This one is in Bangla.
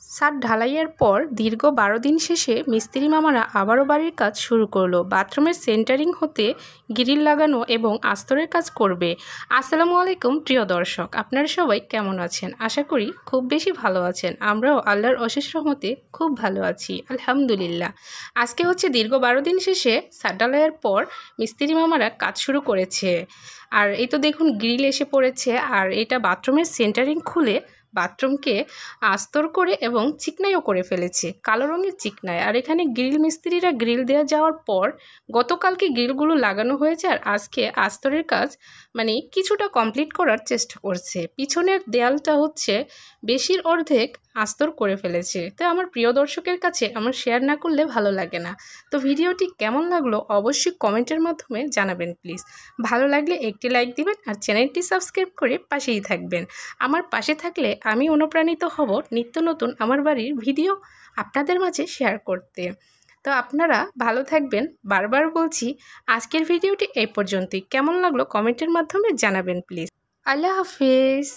ছাদ ঢালাইয়ের পর দীর্ঘ 12 দিন শেষে মিস্ত্রি মামারা আবারও বাড়ির কাজ শুরু করলো। বাথরুমের সেন্টারিং হতে গ্রিল লাগানো এবং আস্তরের কাজ করবে। আসসালামু আলাইকুম প্রিয় দর্শক, আপনারা সবাই কেমন আছেন? আশা করি খুব বেশি ভালো আছেন। আমরাও আল্লাহর অশেষ রহমতে খুব ভালো আছি, আলহামদুলিল্লাহ। আজকে হচ্ছে দীর্ঘ 12 দিন শেষে ছাদ ঢালাইয়ের পর মিস্ত্রি মামারা কাজ শুরু করেছে। আর এই তো দেখুন গ্রিল এসে পড়েছে। আর এটা বাথরুমের সেন্টারিং খুলে বাথরুমকে আস্তর করে এবং চিকনাইও করে ফেলেছে, কালো রঙের চিকনাই। আর এখানে গ্রিল মিস্ত্রিরা গ্রিল দেওয়া যাওয়ার পর গতকালকে গ্রিলগুলো লাগানো হয়েছে, আর আজকে আস্তরের কাজ কিছুটা কমপ্লিট করার চেষ্টা করছে। পিছনের দেয়ালটা হচ্ছে বেশির অর্ধেক আস্তর করে ফেলেছে। তো আমার প্রিয় দর্শকের কাছে আমার শেয়ার না করলে ভালো লাগে না। তো ভিডিওটি কেমন লাগলো অবশ্যই কমেন্টের মাধ্যমে জানাবেন প্লিজ। ভালো লাগলে একটি লাইক দিবেন আর চ্যানেলটি সাবস্ক্রাইব করে পাশেই থাকবেন। আমার পাশে থাকলে আমি অনুপ্রাণিত হব নিত্য নতুন আমার বাড়ির ভিডিও আপনাদের মাঝে শেয়ার করতে। তো আপনারা ভালো থাকবেন। বারবার বলছি, আজকের ভিডিওটি এই পর্যন্তই। কেমন লাগলো কমেন্টের মাধ্যমে জানাবেন প্লিজ। আল্লাহ হাফেজ।